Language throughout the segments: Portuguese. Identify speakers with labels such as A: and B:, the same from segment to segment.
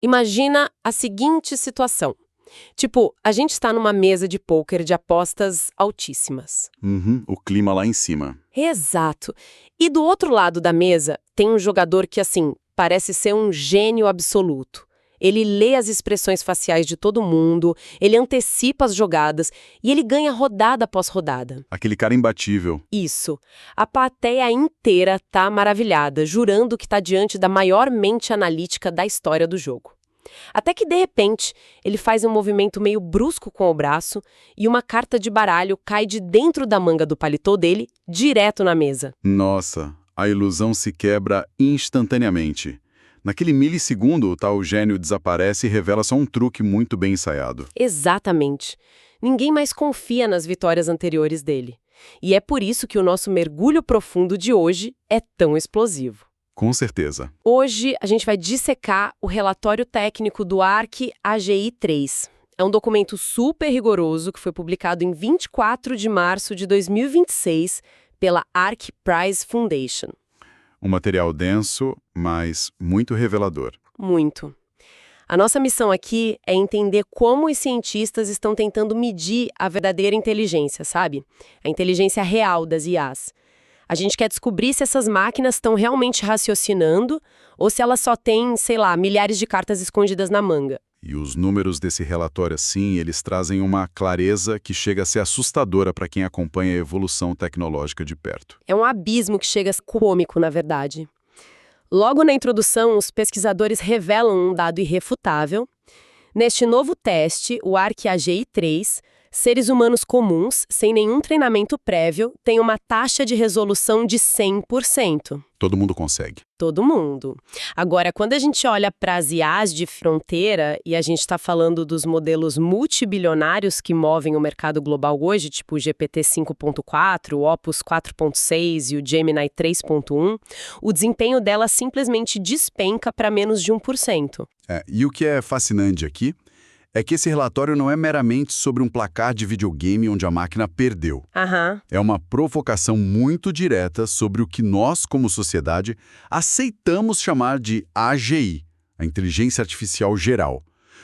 A: Imagina a seguinte situação. Tipo, a gente está numa mesa de pôquer de apostas altíssimas.
B: O clima lá em cima.
A: Exato. E do outro lado da mesa tem um jogador que, assim, parece ser um gênio absoluto. Ele lê as expressões faciais de todo mundo, ele antecipa as jogadas e ele ganha rodada após rodada.
B: Aquele cara imbatível.
A: Isso. A plateia inteira tá maravilhada, jurando que tá diante da maior mente analítica da história do jogo. Até que, de repente, ele faz um movimento meio brusco com o braço e uma carta de baralho cai de dentro da manga do paletó dele, direto na mesa.
B: Nossa, a ilusão se quebra instantaneamente. Naquele milissegundo, o tal gênio desaparece e revela só um truque muito bem ensaiado.
A: Exatamente. Ninguém mais confia nas vitórias anteriores dele. E é por isso que o nosso mergulho profundo de hoje é tão explosivo.
B: Com certeza.
A: Hoje a gente vai dissecar o relatório técnico do ARC AGI 3. É um documento super rigoroso que foi publicado em 24 de março de 2026 pela ARC Prize Foundation.
B: Um material denso, mas muito revelador.
A: Muito. A nossa missão aqui é entender como os cientistas estão tentando medir a verdadeira inteligência, sabe? A inteligência real das IAs. A gente quer descobrir se essas máquinas estão realmente raciocinando ou se elas só têm, sei lá, milhares de cartas escondidas na manga.
B: E os números desse relatório, assim, eles trazem uma clareza que chega a ser assustadora para quem acompanha a evolução tecnológica de perto.
A: É um abismo que chega a ser cômico, na verdade. Logo na introdução, os pesquisadores revelam um dado irrefutável. Neste novo teste, o ARC-AGI 3, seres humanos comuns, sem nenhum treinamento prévio, têm uma taxa de resolução de 100%.
B: Todo mundo consegue.
A: Todo mundo. Agora, quando a gente olha para as IAs de fronteira, e a gente está falando dos modelos multibilionários que movem o mercado global hoje, tipo o GPT 5.4, o Opus 4.6 e o Gemini 3.1, o desempenho dela simplesmente despenca para menos de 1%.
B: E o que é fascinante aqui é que esse relatório não é meramente sobre um placar de videogame onde a máquina perdeu. É uma provocação muito direta sobre o que nós, como sociedade, aceitamos chamar de AGI, a inteligência artificial geral.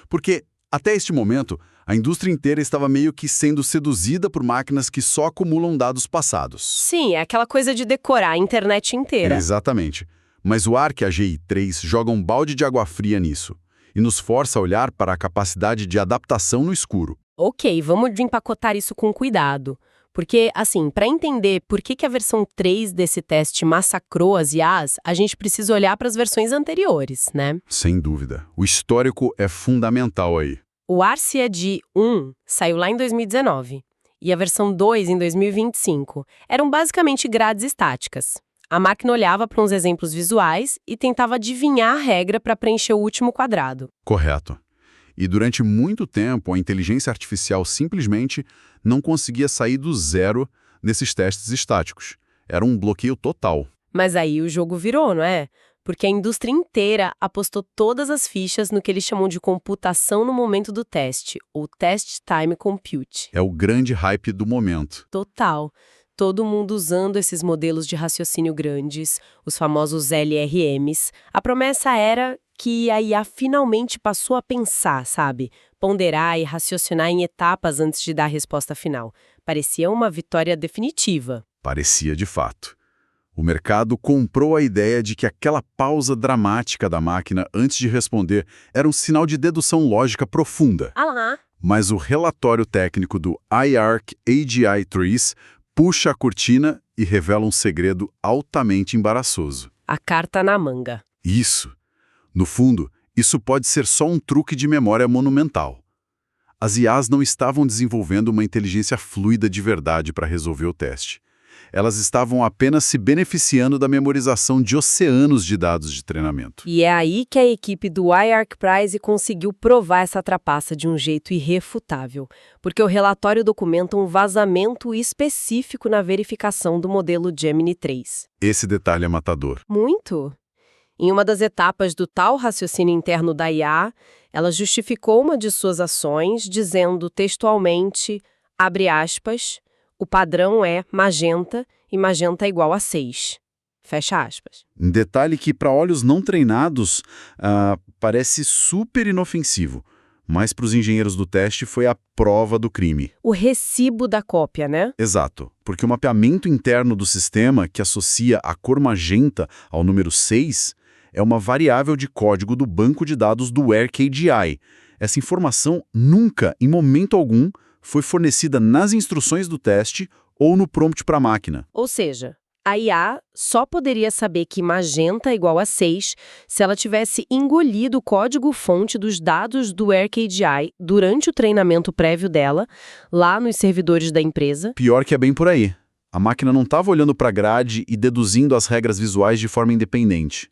B: Porque, até este momento, a indústria inteira estava meio que sendo seduzida por máquinas que só acumulam dados passados.
A: Sim, é aquela coisa de decorar a internet inteira.
B: Exatamente. Mas o ARC-AGI 3 joga um balde de água fria nisso e nos força a olhar para a capacidade de adaptação no escuro.
A: Ok, vamos empacotar isso com cuidado. Porque, assim, para entender por que a versão 3 desse teste massacrou as IAs, a gente precisa olhar para as versões anteriores, né?
B: Sem dúvida. O histórico é fundamental aí.
A: O ARC-AGI 1 saiu lá em 2019 e a versão 2 em 2025. Eram basicamente grades estáticas. A máquina olhava para uns exemplos visuais e tentava adivinhar a regra para preencher o último quadrado.
B: Correto. E durante muito tempo, a inteligência artificial simplesmente não conseguia sair do zero nesses testes estáticos. Era um bloqueio total.
A: Mas aí o jogo virou, não é? Porque a indústria inteira apostou todas as fichas no que eles chamam de computação no momento do teste, ou Test Time Compute.
B: É o grande hype do momento.
A: Total. Todo mundo usando esses modelos de raciocínio grandes, os famosos LRMs. A promessa era que a IA finalmente passou a pensar, sabe? Ponderar e raciocinar em etapas antes de dar a resposta final. Parecia uma vitória definitiva.
B: Parecia de fato. O mercado comprou a ideia de que aquela pausa dramática da máquina antes de responder era um sinal de dedução lógica profunda. Mas o relatório técnico do IARC AGI 3 puxa a cortina e revela um segredo altamente embaraçoso.
A: A carta na manga.
B: Isso. No fundo, isso pode ser só um truque de memória monumental. As IAs não estavam desenvolvendo uma inteligência fluida de verdade para resolver o teste. Elas estavam apenas se beneficiando da memorização de oceanos de dados de treinamento.
A: E é aí que a equipe do IARC Prize conseguiu provar essa trapaça de um jeito irrefutável, porque o relatório documenta um vazamento específico na verificação do modelo Gemini 3.
B: Esse detalhe é matador.
A: Muito! Em uma das etapas do tal raciocínio interno da IA, ela justificou uma de suas ações, dizendo textualmente, abre aspas, o padrão é magenta e magenta é igual a 6. Fecha aspas.
B: Um detalhe que, para olhos não treinados, parece super inofensivo, mas para os engenheiros do teste foi a prova do crime.
A: O recibo da cópia, né?
B: Exato, porque o mapeamento interno do sistema, que associa a cor magenta ao número 6, é uma variável de código do banco de dados do AirKGI. Essa informação nunca, em momento algum, foi fornecida nas instruções do teste ou no prompt para a máquina.
A: Ou seja, a IA só poderia saber que magenta é igual a 6 se ela tivesse engolido o código-fonte dos dados do AirKGI durante o treinamento prévio dela, lá nos servidores da empresa.
B: Pior que é bem por aí. A máquina não estava olhando para a grade e deduzindo as regras visuais de forma independente.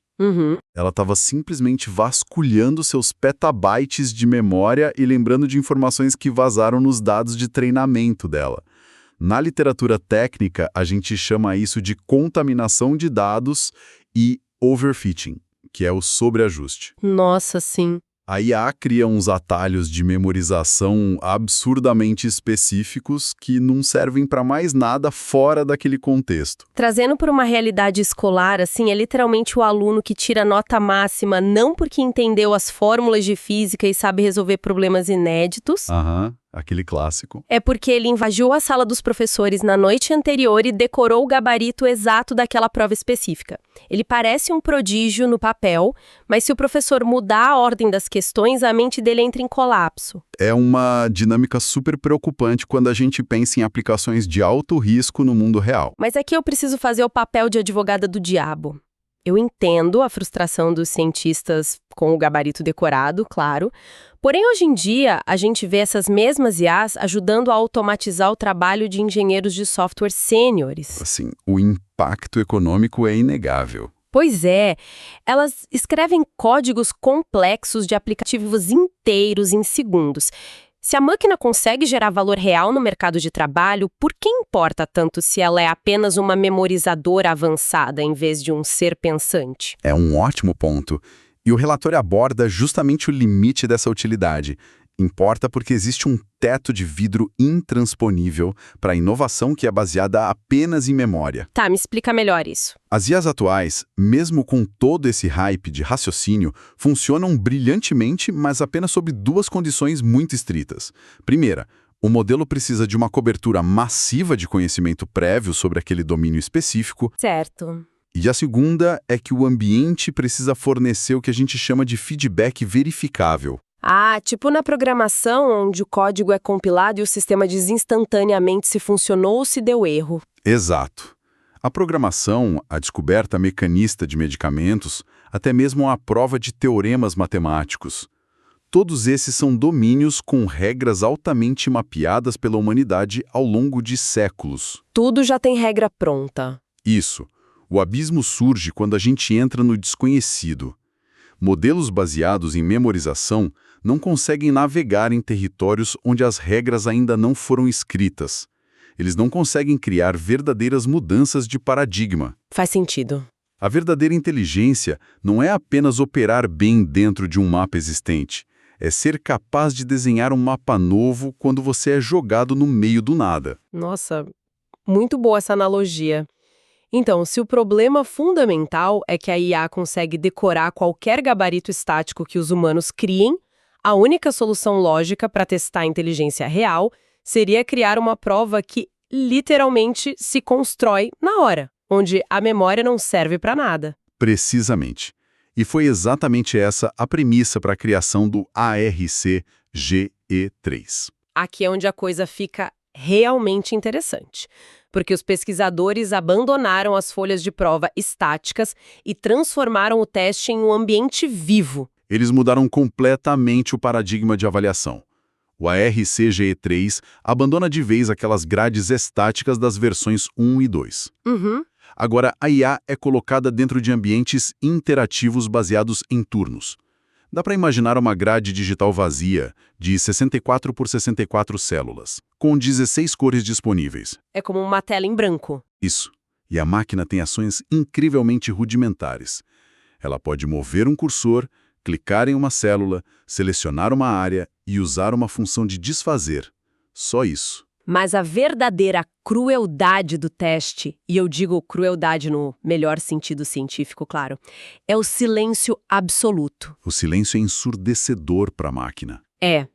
B: Ela estava simplesmente vasculhando seus petabytes de memória e lembrando de informações que vazaram nos dados de treinamento dela. Na literatura técnica, a gente chama isso de contaminação de dados e overfitting, que é o sobreajuste.
A: Nossa, sim.
B: A IA cria uns atalhos de memorização absurdamente específicos que não servem para mais nada fora daquele contexto.
A: Trazendo para uma realidade escolar, assim, é literalmente o aluno que tira nota máxima não porque entendeu as fórmulas de física e sabe resolver problemas inéditos.
B: Aquele clássico.
A: É porque ele invadiu a sala dos professores na noite anterior e decorou o gabarito exato daquela prova específica. Ele parece um prodígio no papel, mas se o professor mudar a ordem das questões, a mente dele entra em colapso.
B: É uma dinâmica super preocupante quando a gente pensa em aplicações de alto risco no mundo real.
A: Mas aqui eu preciso fazer o papel de advogada do diabo. Eu entendo a frustração dos cientistas com o gabarito decorado, claro. Porém, hoje em dia, a gente vê essas mesmas IAs ajudando a automatizar o trabalho de engenheiros de software sêniores.
B: Assim, o impacto econômico é inegável.
A: Pois é, elas escrevem códigos complexos de aplicativos inteiros em segundos. Se a máquina consegue gerar valor real no mercado de trabalho, por que importa tanto se ela é apenas uma memorizadora avançada em vez de um ser pensante?
B: É um ótimo ponto. E o relatório aborda justamente o limite dessa utilidade. Importa porque existe um teto de vidro intransponível para a inovação que é baseada apenas em memória.
A: Tá, me explica melhor isso.
B: As IAs atuais, mesmo com todo esse hype de raciocínio, funcionam brilhantemente, mas apenas sob duas condições muito estritas. Primeira, o modelo precisa de uma cobertura massiva de conhecimento prévio sobre aquele domínio específico.
A: Certo.
B: E a segunda é que o ambiente precisa fornecer o que a gente chama de feedback verificável.
A: Ah, tipo na programação, onde o código é compilado e o sistema diz instantaneamente se funcionou ou se deu erro.
B: Exato. A programação, a descoberta mecanista de medicamentos, até mesmo a prova de teoremas matemáticos. Todos esses são domínios com regras altamente mapeadas pela humanidade ao longo de séculos.
A: Tudo já tem regra pronta.
B: Isso. O abismo surge quando a gente entra no desconhecido. Modelos baseados em memorização não conseguem navegar em territórios onde as regras ainda não foram escritas. Eles não conseguem criar verdadeiras mudanças de paradigma.
A: Faz sentido.
B: A verdadeira inteligência não é apenas operar bem dentro de um mapa existente. É ser capaz de desenhar um mapa novo quando você é jogado no meio do nada.
A: Nossa, muito boa essa analogia. Então, se o problema fundamental é que a IA consegue decorar qualquer gabarito estático que os humanos criem, a única solução lógica para testar a inteligência real seria criar uma prova que literalmente se constrói na hora, onde a memória não serve para nada.
B: Precisamente. E foi exatamente essa a premissa para a criação do ARC-GE3.
A: Aqui é onde a coisa fica realmente interessante, porque os pesquisadores abandonaram as folhas de prova estáticas e transformaram o teste em um ambiente vivo.
B: Eles mudaram completamente o paradigma de avaliação. O ARC-GE3 abandona de vez aquelas grades estáticas das versões 1 e 2. Agora, a IA é colocada dentro de ambientes interativos baseados em turnos. Dá para imaginar uma grade digital vazia, de 64 por 64 células, com 16 cores disponíveis.
A: É como uma tela em branco.
B: Isso. E a máquina tem ações incrivelmente rudimentares. Ela pode mover um cursor, clicar em uma célula, selecionar uma área e usar uma função de desfazer. Só isso.
A: Mas a verdadeira crueldade do teste, e eu digo crueldade no melhor sentido científico, claro, é o silêncio absoluto.
B: O silêncio é ensurdecedor para a máquina.
A: É.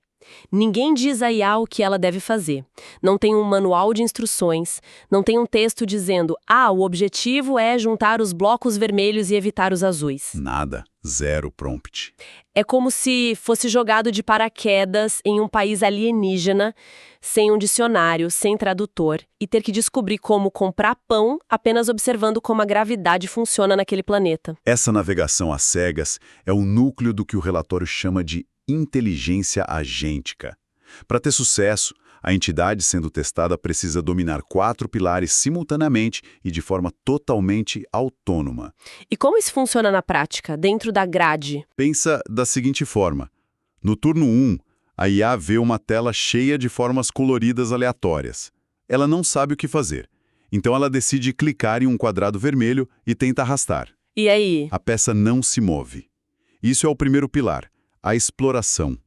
A: Ninguém diz à IA o que ela deve fazer. Não tem um manual de instruções, não tem um texto dizendo o objetivo é juntar os blocos vermelhos e evitar os azuis.
B: Nada. Zero prompt.
A: É como se fosse jogado de paraquedas em um país alienígena, sem um dicionário, sem tradutor, e ter que descobrir como comprar pão apenas observando como a gravidade funciona naquele planeta.
B: Essa navegação às cegas é o núcleo do que o relatório chama de inteligência agêntica. Para ter sucesso, a entidade sendo testada precisa dominar 4 pilares simultaneamente e de forma totalmente autônoma.
A: E como isso funciona na prática, dentro da grade?
B: Pensa da seguinte forma. No turno 1, a IA vê uma tela cheia de formas coloridas aleatórias. Ela não sabe o que fazer. Então ela decide clicar em um quadrado vermelho e tenta arrastar.
A: E aí?
B: A peça não se move. Isso é o primeiro pilar, a exploração.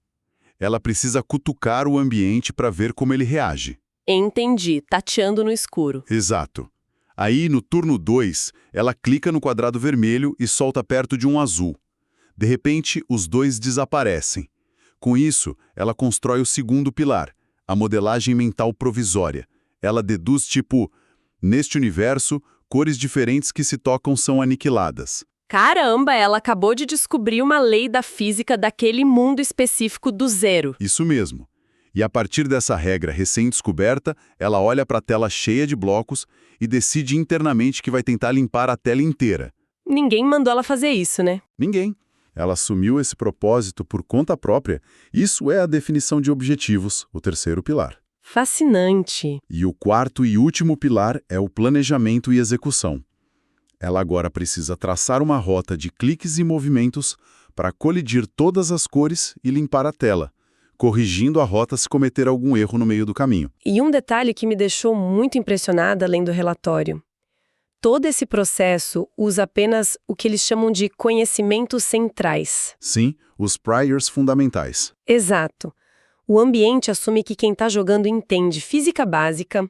B: Ela precisa cutucar o ambiente para ver como ele reage.
A: Entendi, tateando no escuro.
B: Exato. Aí, no turno 2, ela clica no quadrado vermelho e solta perto de um azul. De repente, os dois desaparecem. Com isso, ela constrói o segundo pilar, a modelagem mental provisória. Ela deduz tipo, neste universo, cores diferentes que se tocam são aniquiladas.
A: Caramba, ela acabou de descobrir uma lei da física daquele mundo específico do zero.
B: Isso mesmo. E a partir dessa regra recém-descoberta, ela olha para a tela cheia de blocos e decide internamente que vai tentar limpar a tela inteira.
A: Ninguém mandou ela fazer isso, né?
B: Ninguém. Ela assumiu esse propósito por conta própria. Isso é a definição de objetivos, o terceiro pilar.
A: Fascinante.
B: E o quarto e último pilar é o planejamento e execução. Ela agora precisa traçar uma rota de cliques e movimentos para colidir todas as cores e limpar a tela, corrigindo a rota se cometer algum erro no meio do caminho.
A: E um detalhe que me deixou muito impressionada lendo o relatório. Todo esse processo usa apenas o que eles chamam de conhecimentos centrais.
B: Sim, os priors fundamentais.
A: Exato. O ambiente assume que quem está jogando entende física básica,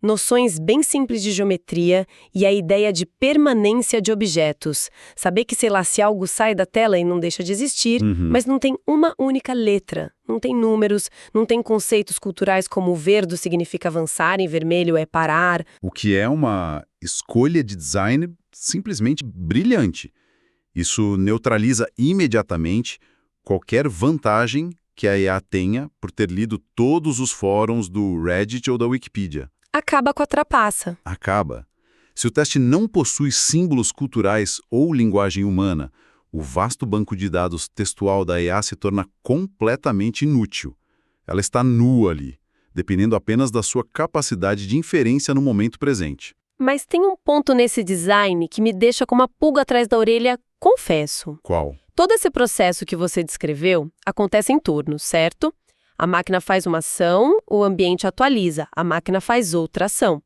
A: noções bem simples de geometria e a ideia de permanência de objetos. Saber que, sei lá, se algo sai da tela e não deixa de existir, mas não tem uma única letra, não tem números, não tem conceitos culturais como verde significa avançar e vermelho é parar.
B: O que é uma escolha de design simplesmente brilhante. Isso neutraliza imediatamente qualquer vantagem que a IA tenha por ter lido todos os fóruns do Reddit ou da Wikipedia.
A: Acaba com a trapaça.
B: Acaba. Se o teste não possui símbolos culturais ou linguagem humana, o vasto banco de dados textual da IA se torna completamente inútil. Ela está nua ali, dependendo apenas da sua capacidade de inferência no momento presente.
A: Mas tem um ponto nesse design que me deixa com uma pulga atrás da orelha, confesso.
B: Qual?
A: Todo esse processo que você descreveu acontece em turnos, certo? A máquina faz uma ação, o ambiente atualiza, a máquina faz outra ação.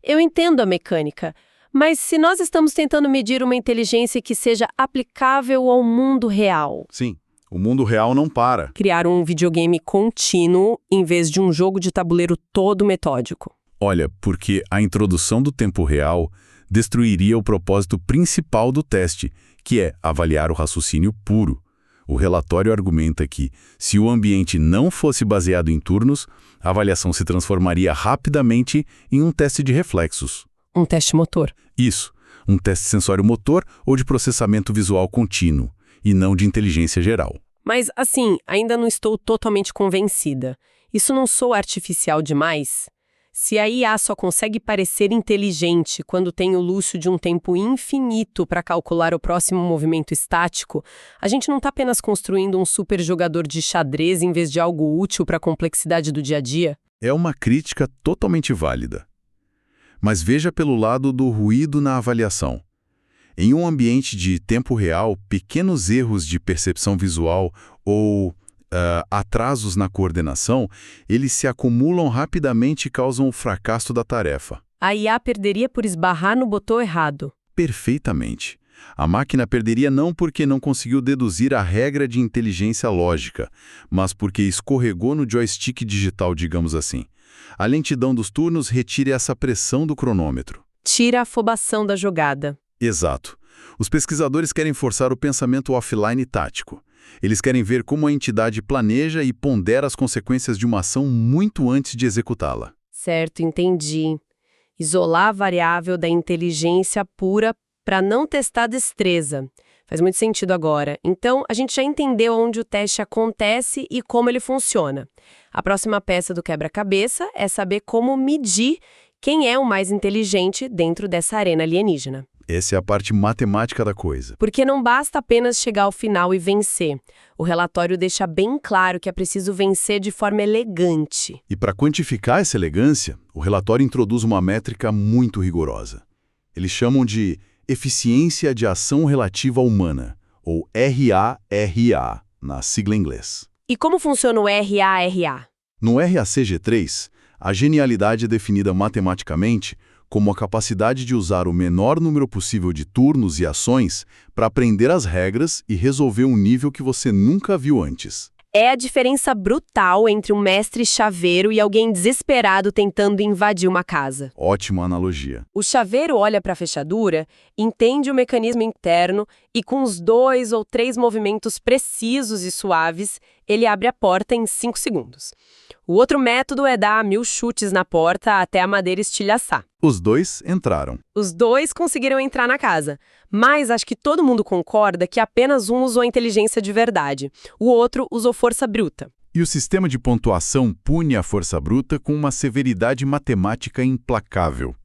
A: Eu entendo a mecânica, mas se nós estamos tentando medir uma inteligência que seja aplicável ao mundo real...
B: Sim, o mundo real não para.
A: Criar um videogame contínuo em vez de um jogo de tabuleiro todo metódico.
B: Olha, porque a introdução do tempo real destruiria o propósito principal do teste, que é avaliar o raciocínio puro. O relatório argumenta que, se o ambiente não fosse baseado em turnos, a avaliação se transformaria rapidamente em um teste de reflexos.
A: Um teste motor.
B: Isso, um teste sensório-motor ou de processamento visual contínuo, e não de inteligência geral.
A: Mas, assim, ainda não estou totalmente convencida. Isso não soa artificial demais? Se a IA só consegue parecer inteligente quando tem o luxo de um tempo infinito para calcular o próximo movimento estático, a gente não está apenas construindo um super jogador de xadrez em vez de algo útil para a complexidade do dia a dia?
B: É uma crítica totalmente válida. Mas veja pelo lado do ruído na avaliação. Em um ambiente de tempo real, pequenos erros de percepção visual ou atrasos na coordenação, eles se acumulam rapidamente e causam o fracasso da tarefa.
A: A IA perderia por esbarrar no botão errado.
B: Perfeitamente. A máquina perderia não porque não conseguiu deduzir a regra de inteligência lógica, mas porque escorregou no joystick digital, digamos assim. A lentidão dos turnos retira essa pressão do cronômetro.
A: Tira a afobação da jogada.
B: Exato. Os pesquisadores querem forçar o pensamento offline tático. Eles querem ver como a entidade planeja e pondera as consequências de uma ação muito antes de executá-la.
A: Certo, entendi. Isolar a variável da inteligência pura para não testar destreza. Faz muito sentido agora. Então, a gente já entendeu onde o teste acontece e como ele funciona. A próxima peça do quebra-cabeça é saber como medir quem é o mais inteligente dentro dessa arena alienígena.
B: Essa é a parte matemática da coisa.
A: Porque não basta apenas chegar ao final e vencer. O relatório deixa bem claro que é preciso vencer de forma elegante.
B: E para quantificar essa elegância, o relatório introduz uma métrica muito rigorosa. Eles chamam de Eficiência de Ação Relativa Humana, ou RARA, na sigla em inglês.
A: E como funciona o RARA?
B: No RACG3, a genialidade é definida matematicamente como a capacidade de usar o menor número possível de turnos e ações para aprender as regras e resolver um nível que você nunca viu antes.
A: É a diferença brutal entre um mestre chaveiro e alguém desesperado tentando invadir uma casa.
B: Ótima analogia.
A: O chaveiro olha para a fechadura, entende o mecanismo interno e, com os 2 ou 3 movimentos precisos e suaves, ele abre a porta em 5 segundos. O outro método é dar 1000 chutes na porta até a madeira estilhaçar.
B: Os dois entraram.
A: Os dois conseguiram entrar na casa, mas acho que todo mundo concorda que apenas um usou a inteligência de verdade. O outro usou força bruta.
B: E o sistema de pontuação pune a força bruta com uma severidade matemática implacável.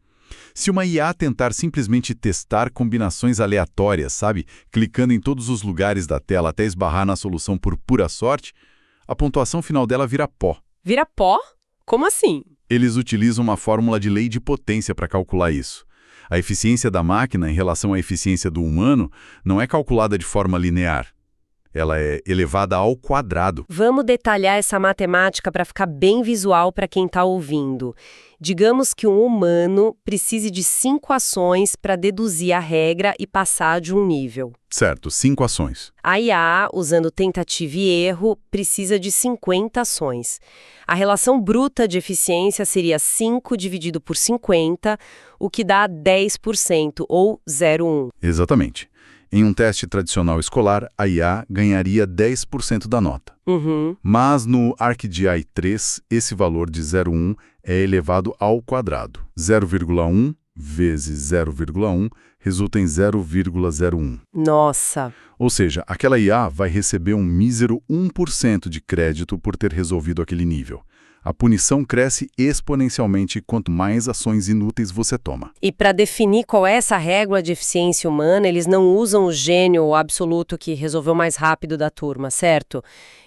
B: Se uma IA tentar simplesmente testar combinações aleatórias, sabe, clicando em todos os lugares da tela até esbarrar na solução por pura sorte, a pontuação final dela vira pó.
A: Vira pó? Como assim?
B: Eles utilizam uma fórmula de lei de potência para calcular isso. A eficiência da máquina em relação à eficiência do humano não é calculada de forma linear. Ela é elevada ao quadrado.
A: Vamos detalhar essa matemática para ficar bem visual para quem está ouvindo. Digamos que um humano precise de 5 ações para deduzir a regra e passar de um nível.
B: Certo, 5 ações.
A: A IA, usando tentativa e erro, precisa de 50 ações. A relação bruta de eficiência seria 5 dividido por 50, o que dá 10%, ou 0,1.
B: Exatamente. Em um teste tradicional escolar, a IA ganharia 10% da nota. Mas no ArcGIS 3, esse valor de 0,1 é elevado ao quadrado. 0,1 vezes 0,1 resulta em 0,01.
A: Nossa!
B: Ou seja, aquela IA vai receber um mísero 1% de crédito por ter resolvido aquele nível. A punição cresce exponencialmente quanto mais ações inúteis você toma.
A: E para definir qual é essa régua de eficiência humana, eles não usam o gênio absoluto que resolveu mais rápido da turma, certo?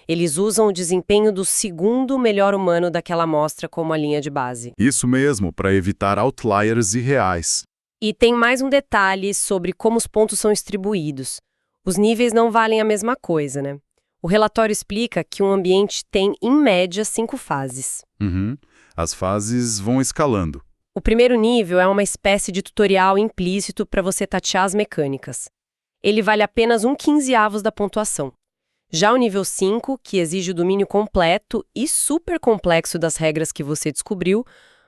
A: Eles usam o desempenho do segundo melhor humano daquela amostra como a linha de base.
B: Isso mesmo, para evitar outliers irreais.
A: E tem mais um detalhe sobre como os pontos são distribuídos. Os níveis não valem a mesma coisa, né? O relatório explica que um ambiente tem, em média, 5 fases.
B: As fases vão escalando.
A: O primeiro nível é uma espécie de tutorial implícito para você tatear as mecânicas. Ele vale apenas 1/15 da pontuação. Já o nível 5, que exige o domínio completo e super complexo das regras que você descobriu,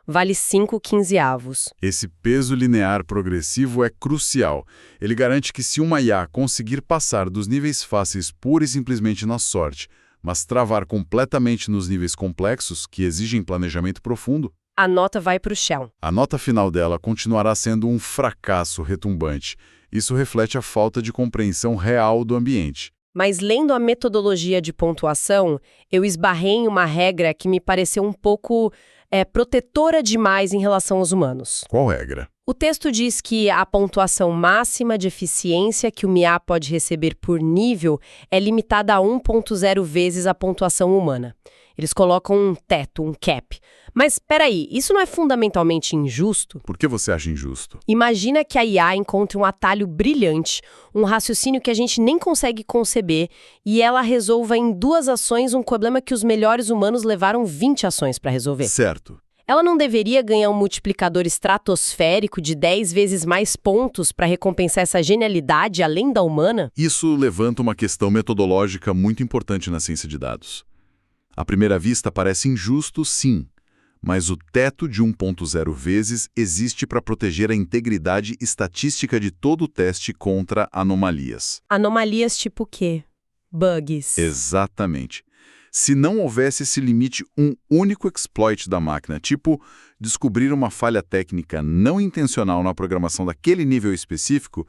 A: vale 5/15.
B: Esse peso linear progressivo é crucial. Ele garante que se uma IA conseguir passar dos níveis fáceis pura e simplesmente na sorte, mas travar completamente nos níveis complexos, que exigem planejamento profundo,
A: a nota vai para o chão.
B: A nota final dela continuará sendo um fracasso retumbante. Isso reflete a falta de compreensão real do ambiente.
A: Mas lendo a metodologia de pontuação, eu esbarrei em uma regra que me pareceu um pouco protetora demais em relação aos humanos.
B: Qual regra?
A: O texto diz que a pontuação máxima de eficiência que o MIA pode receber por nível é limitada a 1,0 vezes a pontuação humana. Eles colocam um teto, um cap. Mas, peraí, isso não é fundamentalmente injusto?
B: Por que você acha injusto?
A: Imagina que a IA encontre um atalho brilhante, um raciocínio que a gente nem consegue conceber, e ela resolva em 2 ações um problema que os melhores humanos levaram 20 ações para resolver.
B: Certo.
A: ela não deveria ganhar um multiplicador estratosférico de 10 vezes mais pontos para recompensar essa genialidade além da humana?
B: Isso levanta uma questão metodológica muito importante na ciência de dados. À primeira vista parece injusto, sim, mas o teto de 1.0 vezes existe para proteger a integridade estatística de todo o teste contra anomalias.
A: Anomalias tipo o quê? Bugs.
B: Exatamente. Se não houvesse esse limite, um único exploit da máquina, tipo descobrir uma falha técnica não intencional na programação daquele nível específico,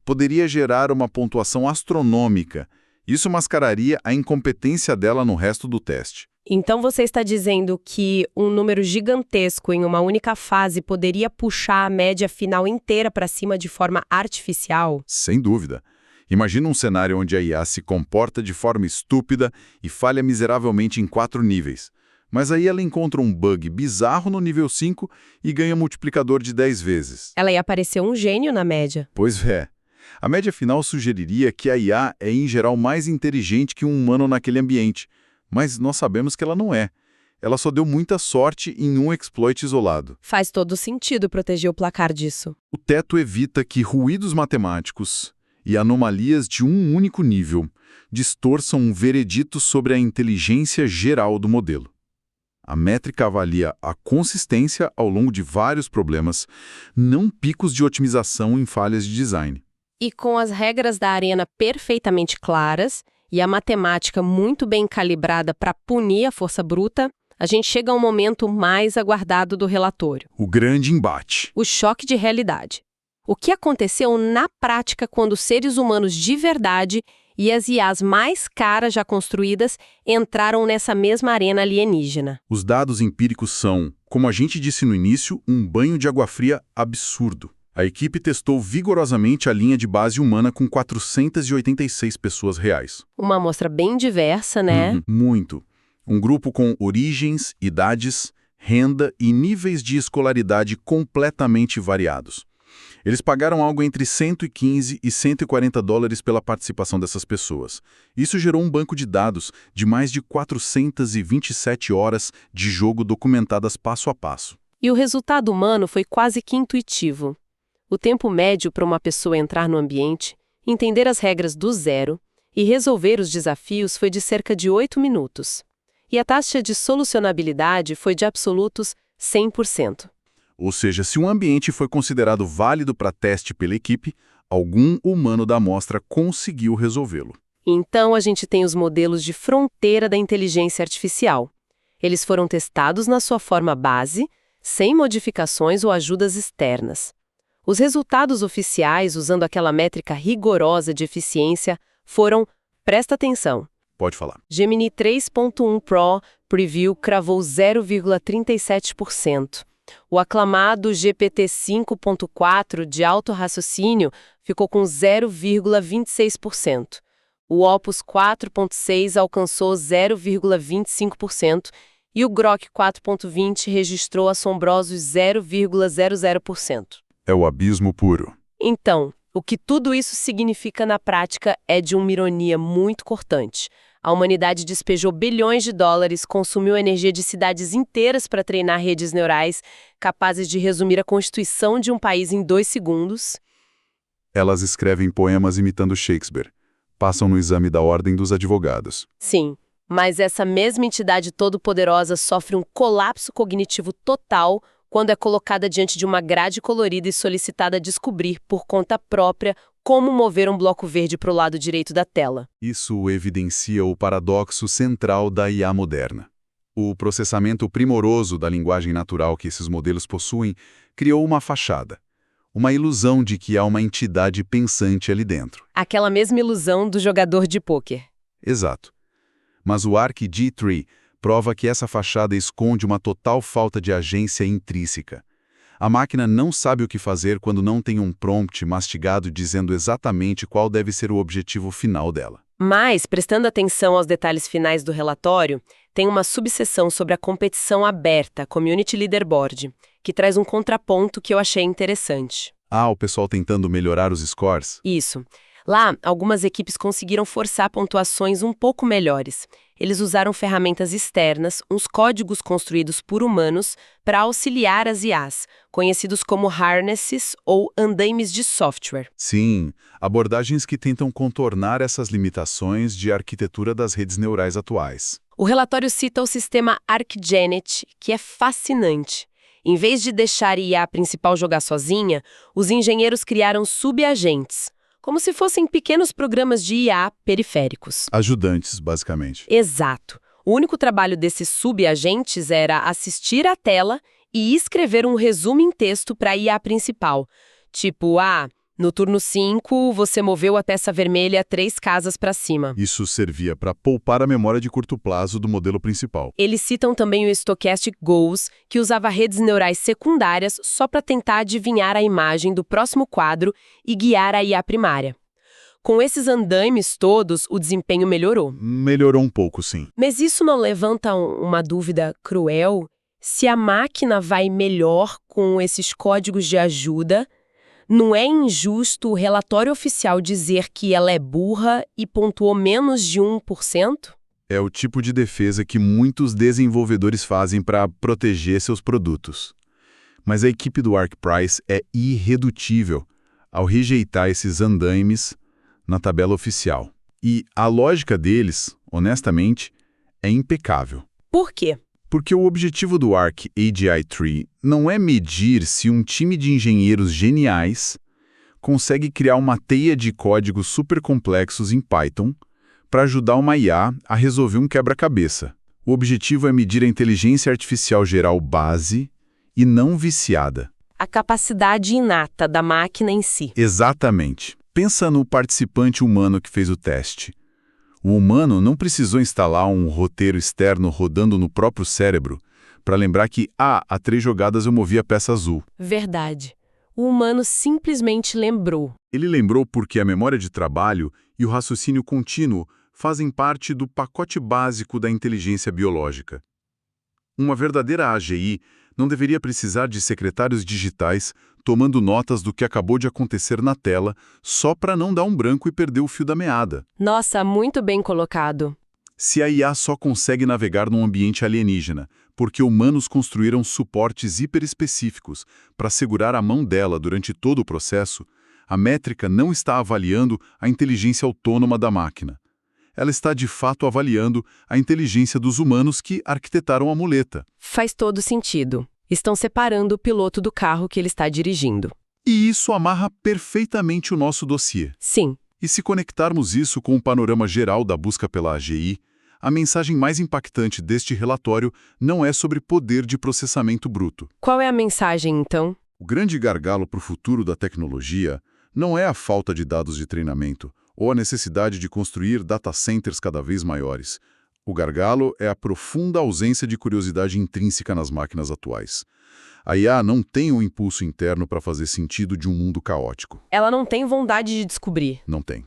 B: poderia gerar uma pontuação astronômica. Isso mascararia a incompetência dela no resto do teste.
A: Então você está dizendo que um número gigantesco em uma única fase poderia puxar a média final inteira para cima de forma artificial?
B: Sem dúvida. Imagina um cenário onde a IA se comporta de forma estúpida e falha miseravelmente em 4 níveis. Mas aí ela encontra um bug bizarro no nível 5 e ganha multiplicador de 10 vezes.
A: Ela ia parecer um gênio na média.
B: Pois é. A média final sugeriria que a IA é, em geral, mais inteligente que um humano naquele ambiente. Mas nós sabemos que ela não é. Ela só deu muita sorte em um exploit isolado.
A: Faz todo sentido proteger o placar disso.
B: O teto evita que ruídos matemáticos e anomalias de um único nível distorçam um veredito sobre a inteligência geral do modelo. A métrica avalia a consistência ao longo de vários problemas, não picos de otimização em falhas de design.
A: E com as regras da arena perfeitamente claras e a matemática muito bem calibrada para punir a força bruta, a gente chega ao momento mais aguardado do relatório.
B: O grande embate.
A: O choque de realidade. O que aconteceu na prática quando seres humanos de verdade e as IAs mais caras já construídas entraram nessa mesma arena alienígena?
B: Os dados empíricos são, como a gente disse no início, um banho de água fria absurdo. A equipe testou vigorosamente a linha de base humana com 486 pessoas reais.
A: Uma amostra bem diversa, né?
B: Muito. Um grupo com origens, idades, renda e níveis de escolaridade completamente variados. Eles pagaram algo entre 115 e 140 dólares pela participação dessas pessoas. Isso gerou um banco de dados de mais de 427 horas de jogo documentadas passo a passo.
A: E o resultado humano foi quase que intuitivo. O tempo médio para uma pessoa entrar no ambiente, entender as regras do zero e resolver os desafios foi de cerca de 8 minutos. E a taxa de solucionabilidade foi de absolutos 100%.
B: Ou seja, se um ambiente foi considerado válido para teste pela equipe, algum humano da amostra conseguiu resolvê-lo.
A: Então a gente tem os modelos de fronteira da inteligência artificial. Eles foram testados na sua forma base, sem modificações ou ajudas externas. Os resultados oficiais, usando aquela métrica rigorosa de eficiência, foram, presta atenção.
B: Pode falar.
A: Gemini 3.1 Pro Preview cravou 0,37%. O aclamado GPT 5.4 de alto raciocínio ficou com 0,26%. O Opus 4.6 alcançou 0,25% e o Grok 4.20 registrou assombrosos 0,00%.
B: É o abismo puro.
A: Então, o que tudo isso significa na prática é de uma ironia muito cortante. A humanidade despejou bilhões de dólares, consumiu a energia de cidades inteiras para treinar redes neurais capazes de resumir a constituição de um país em 2 segundos.
B: Elas escrevem poemas imitando Shakespeare. Passam no exame da ordem dos advogados.
A: Sim, mas essa mesma entidade todo-poderosa sofre um colapso cognitivo total quando é colocada diante de uma grade colorida e solicitada a descobrir, por conta própria, como mover um bloco verde para o lado direito da tela.
B: Isso evidencia o paradoxo central da IA moderna. O processamento primoroso da linguagem natural que esses modelos possuem criou uma fachada, uma ilusão de que há uma entidade pensante ali dentro.
A: Aquela mesma ilusão do jogador de pôquer.
B: Exato. Mas o ARC-G3 prova que essa fachada esconde uma total falta de agência intrínseca. A máquina não sabe o que fazer quando não tem um prompt mastigado dizendo exatamente qual deve ser o objetivo final dela.
A: Mas, prestando atenção aos detalhes finais do relatório, tem uma subseção sobre a competição aberta, Community Leaderboard, que traz um contraponto que eu achei interessante.
B: Ah, o pessoal tentando melhorar os scores?
A: Isso. Lá, algumas equipes conseguiram forçar pontuações um pouco melhores. Eles usaram ferramentas externas, uns códigos construídos por humanos, para auxiliar as IAs, conhecidos como harnesses ou andaimes de software.
B: Sim, abordagens que tentam contornar essas limitações de arquitetura das redes neurais atuais.
A: O relatório cita o sistema ArcGenet, que é fascinante. Em vez de deixar a IA principal jogar sozinha, os engenheiros criaram subagentes, como se fossem pequenos programas de IA periféricos.
B: Ajudantes, basicamente.
A: Exato. O único trabalho desses subagentes era assistir à tela e escrever um resumo em texto para a IA principal. Tipo, no turno 5, você moveu a peça vermelha 3 casas para cima.
B: Isso servia para poupar a memória de curto prazo do modelo principal.
A: Eles citam também o Stochastic Goals, que usava redes neurais secundárias só para tentar adivinhar a imagem do próximo quadro e guiar a IA primária. Com esses andaimes todos, o desempenho melhorou.
B: Melhorou um pouco, sim.
A: Mas isso não levanta uma dúvida cruel? Se a máquina vai melhor com esses códigos de ajuda, não é injusto o relatório oficial dizer que ela é burra e pontuou menos de 1%?
B: É o tipo de defesa que muitos desenvolvedores fazem para proteger seus produtos. Mas a equipe do ArcPrice é irredutível ao rejeitar esses andaimes na tabela oficial. E a lógica deles, honestamente, é impecável.
A: Por quê?
B: Porque o objetivo do Arc AGI Tree não é medir se um time de engenheiros geniais consegue criar uma teia de códigos supercomplexos em Python para ajudar uma IA a resolver um quebra-cabeça. O objetivo é medir a inteligência artificial geral base e não viciada.
A: A capacidade inata da máquina em si.
B: Exatamente. Pensa no participante humano que fez o teste. O humano não precisou instalar um roteiro externo rodando no próprio cérebro para lembrar que, há 3 jogadas eu movi a peça azul.
A: Verdade. O humano simplesmente lembrou.
B: Ele lembrou porque a memória de trabalho e o raciocínio contínuo fazem parte do pacote básico da inteligência biológica. Uma verdadeira AGI não deveria precisar de secretários digitais tomando notas do que acabou de acontecer na tela só para não dar um branco e perder o fio da meada.
A: Nossa, muito bem colocado.
B: Se a IA só consegue navegar num ambiente alienígena, porque humanos construíram suportes hiperespecíficos para segurar a mão dela durante todo o processo, a métrica não está avaliando a inteligência autônoma da máquina. Ela está de fato avaliando a inteligência dos humanos que arquitetaram a muleta.
A: Faz todo sentido. Estão separando o piloto do carro que ele está dirigindo.
B: E isso amarra perfeitamente o nosso dossiê.
A: Sim.
B: E se conectarmos isso com o panorama geral da busca pela AGI, a mensagem mais impactante deste relatório não é sobre poder de processamento bruto.
A: Qual é a mensagem, então?
B: O grande gargalo para o futuro da tecnologia não é a falta de dados de treinamento ou a necessidade de construir data centers cada vez maiores. O gargalo é a profunda ausência de curiosidade intrínseca nas máquinas atuais. A IA não tem um impulso interno para fazer sentido de um mundo caótico.
A: Ela não tem vontade de descobrir.
B: Não tem.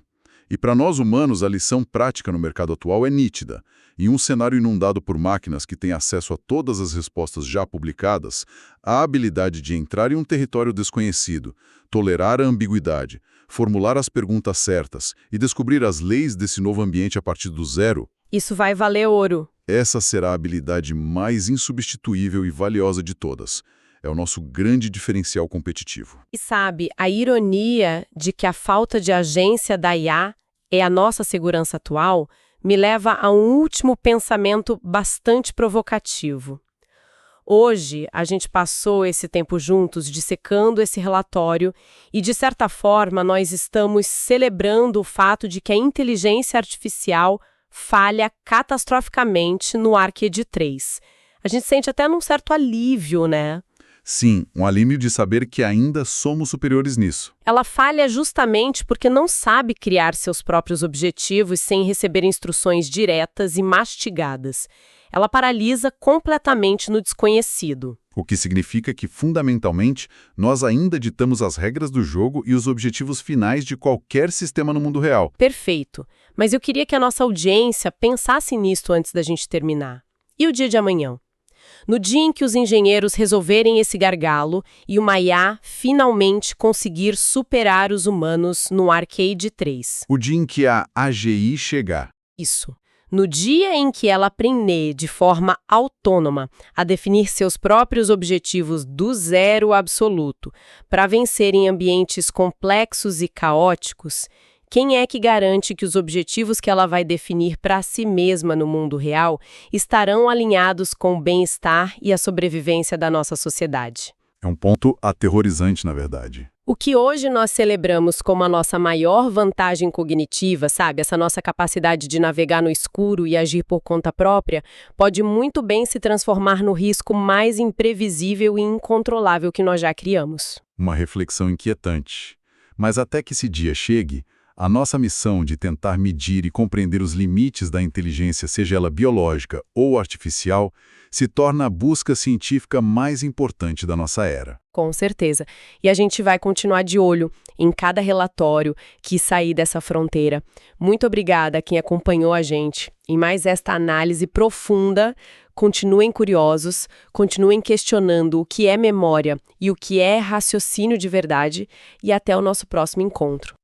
B: E para nós humanos, a lição prática no mercado atual é nítida. Em um cenário inundado por máquinas que têm acesso a todas as respostas já publicadas, a habilidade de entrar em um território desconhecido, tolerar a ambiguidade, formular as perguntas certas e descobrir as leis desse novo ambiente a partir do zero,
A: isso vai valer ouro.
B: Essa será a habilidade mais insubstituível e valiosa de todas. É o nosso grande diferencial competitivo.
A: E sabe, a ironia de que a falta de agência da IA é a nossa segurança atual me leva a um último pensamento bastante provocativo. Hoje, a gente passou esse tempo juntos dissecando esse relatório e, de certa forma, nós estamos celebrando o fato de que a inteligência artificial falha catastroficamente no ArcEd 3. A gente sente até num certo alívio, né?
B: Sim, um alívio de saber que ainda somos superiores nisso.
A: Ela falha justamente porque não sabe criar seus próprios objetivos sem receber instruções diretas e mastigadas. Ela paralisa completamente no desconhecido.
B: O que significa que, fundamentalmente, nós ainda ditamos as regras do jogo e os objetivos finais de qualquer sistema no mundo real.
A: Perfeito. Mas eu queria que a nossa audiência pensasse nisso antes da gente terminar. E o dia de amanhã? No dia em que os engenheiros resolverem esse gargalo e uma IA finalmente conseguir superar os humanos no Arcade 3.
B: O dia em que a AGI chegar.
A: Isso. No dia em que ela aprender de forma autônoma a definir seus próprios objetivos do zero absoluto para vencer em ambientes complexos e caóticos, quem é que garante que os objetivos que ela vai definir para si mesma no mundo real estarão alinhados com o bem-estar e a sobrevivência da nossa sociedade?
B: É um ponto aterrorizante, na verdade.
A: O que hoje nós celebramos como a nossa maior vantagem cognitiva, sabe? Essa nossa capacidade de navegar no escuro e agir por conta própria, pode muito bem se transformar no risco mais imprevisível e incontrolável que nós já criamos.
B: Uma reflexão inquietante. Mas até que esse dia chegue, a nossa missão de tentar medir e compreender os limites da inteligência, seja ela biológica ou artificial, se torna a busca científica mais importante da nossa era.
A: Com certeza. E a gente vai continuar de olho em cada relatório que sair dessa fronteira. Muito obrigada a quem acompanhou a gente em mais esta análise profunda. Continuem curiosos, continuem questionando o que é memória e o que é raciocínio de verdade, e até o nosso próximo encontro.